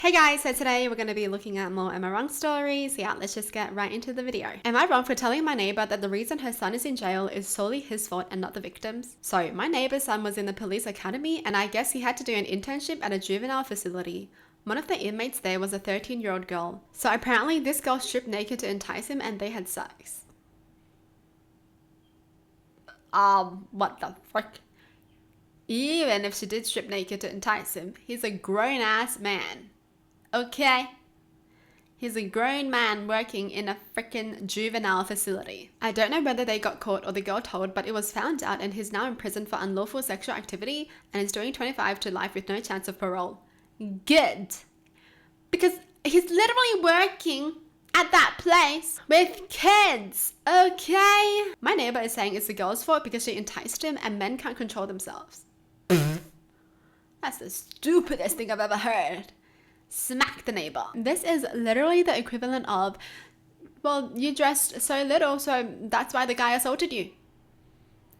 Hey guys, so today we're going to be looking at more Am I Wrong stories. Yeah, let's just get right into the video. Am I wrong for telling my neighbor that the reason her son is in jail is solely his fault and not the victim's? So, my neighbor's son was in the police academy and I guess he had to do an internship at a juvenile facility. One of the inmates there was a 13-year-old girl. So apparently this girl stripped naked to entice him and they had sex. What the frick? Even if she did strip naked to entice him, he's a grown-ass man. Okay? He's a grown man working in a freaking juvenile facility. I don't know whether they got caught or the girl told, but it was found out and he's now in prison for unlawful sexual activity and is doing 25 to life with no chance of parole. Good. Because he's literally working at that place with kids, okay? My neighbor is saying it's the girl's fault because she enticed him and men can't control themselves. That's the stupidest thing I've ever heard. Smack the neighbor. This is literally the equivalent of, well, you dressed so little, so that's why the guy assaulted you.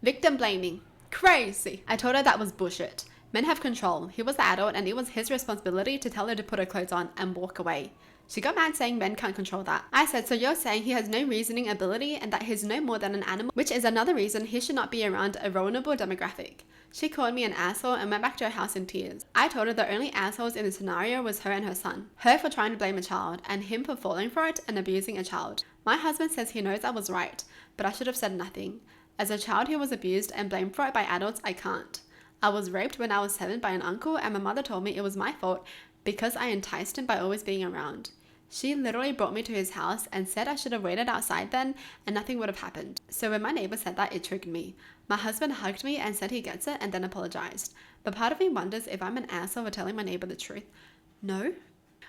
Victim blaming. Crazy. I told her that was bullshit. Men have control. He was the adult and it was his responsibility to tell her to put her clothes on and walk away. She got mad saying men can't control that. I said, so you're saying he has no reasoning ability and that he's no more than an animal, which is another reason he should not be around a vulnerable demographic. She called me an asshole and went back to her house in tears. I told her the only assholes in the scenario was her and her son. Her for trying to blame a child and him for falling for it and abusing a child. My husband says he knows I was right, but I should have said nothing. As a child who was abused and blamed for it by adults, I can't. I was raped when I was 7 by an uncle and my mother told me it was my fault because I enticed him by always being around. She literally brought me to his house and said I should have waited outside then and nothing would have happened. So when my neighbor said that, it triggered me. My husband hugged me and said he gets it and then apologized. But part of me wonders if I'm an asshole for telling my neighbor the truth. No?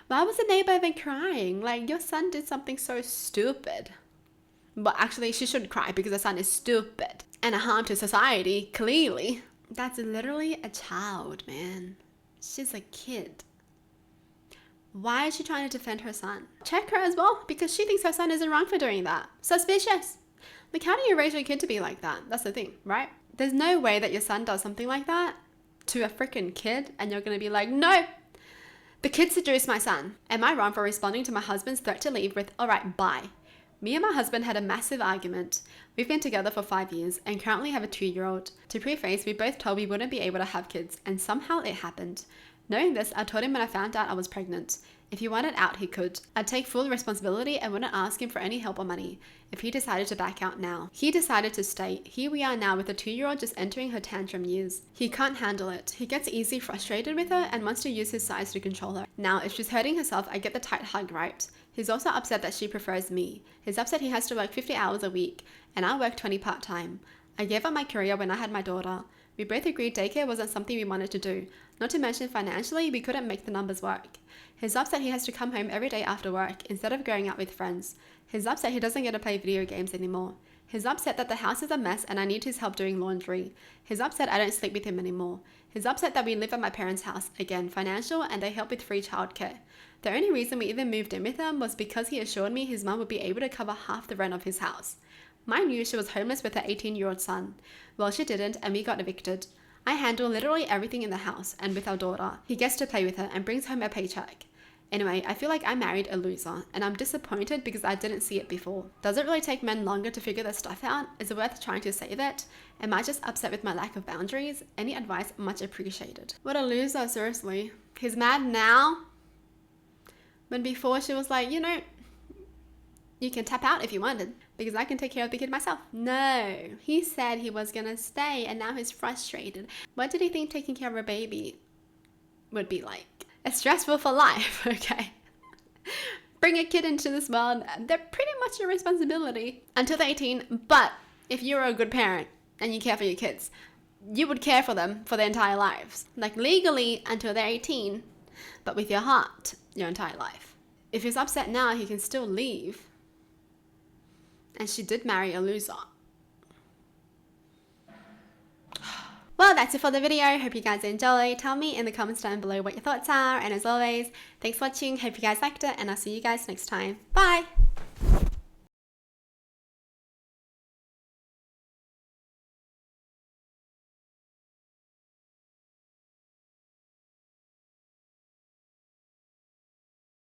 Why was the neighbor even crying? Like, your son did something so stupid. But actually, she shouldn't cry because her son is stupid and a harm to society, clearly. That's literally a child, man. She's a kid. Why is she trying to defend her son? Check her as well, because she thinks her son isn't wrong for doing that. Suspicious. Like, how do you raise your kid to be like that? That's the thing, right? There's no way that your son does something like that to a freaking kid and you're going to be like, no, the kid seduced my son. Am I wrong for responding to my husband's threat to leave with, all right, bye? Me and my husband had a massive argument. We've been together for 5 years and currently have a 2-year-old. To preface, we both told we wouldn't be able to have kids and somehow it happened. Knowing this, I told him when I found out I was pregnant. If he wanted out, he could. I'd take full responsibility and wouldn't ask him for any help or money if he decided to back out now. He decided to stay. Here we are now with a 2-year-old just entering her tantrum years. He can't handle it. He gets easily frustrated with her and wants to use his size to control her. Now, if she's hurting herself, I get the tight hug, right? He's also upset that she prefers me. He's upset he has to work 50 hours a week and I work 20 part-time. I gave up my career when I had my daughter. We both agreed daycare wasn't something we wanted to do. Not to mention financially, we couldn't make the numbers work. He's upset he has to come home every day after work instead of going out with friends. He's upset he doesn't get to play video games anymore. He's upset that the house is a mess and I need his help doing laundry. He's upset I don't sleep with him anymore. He's upset that we live at my parents' house, again, financial, and they help with free childcare. The only reason we even moved in with him was because he assured me his mum would be able to cover half the rent of his house. Mind you, she was homeless with her 18-year-old son. Well, she didn't and we got evicted. I handle literally everything in the house and with our daughter. He gets to play with her and brings home a paycheck. Anyway, I feel like I married a loser and I'm disappointed because I didn't see it before. Does it really take men longer to figure their stuff out? Is it worth trying to save it? Am I just upset with my lack of boundaries? Any advice much appreciated. What a loser, seriously. He's mad now? When before she was like, you know, you can tap out if you wanted because I can take care of the kid myself. No, he said he was gonna stay and now he's frustrated. What did he think taking care of a baby would be like? It's stressful for life, okay? Bring a kid into this world, they're pretty much your responsibility until they're 18. But if you're a good parent and you care for your kids, you would care for them for their entire lives. Like legally until they're 18, but with your heart, your entire life. If he's upset now, he can still leave. And she did marry a loser. Well, that's it for the video. Hope you guys enjoyed. Tell me in the comments down below what your thoughts are. And as always, thanks for watching. Hope you guys liked it. And I'll see you guys next time. Bye!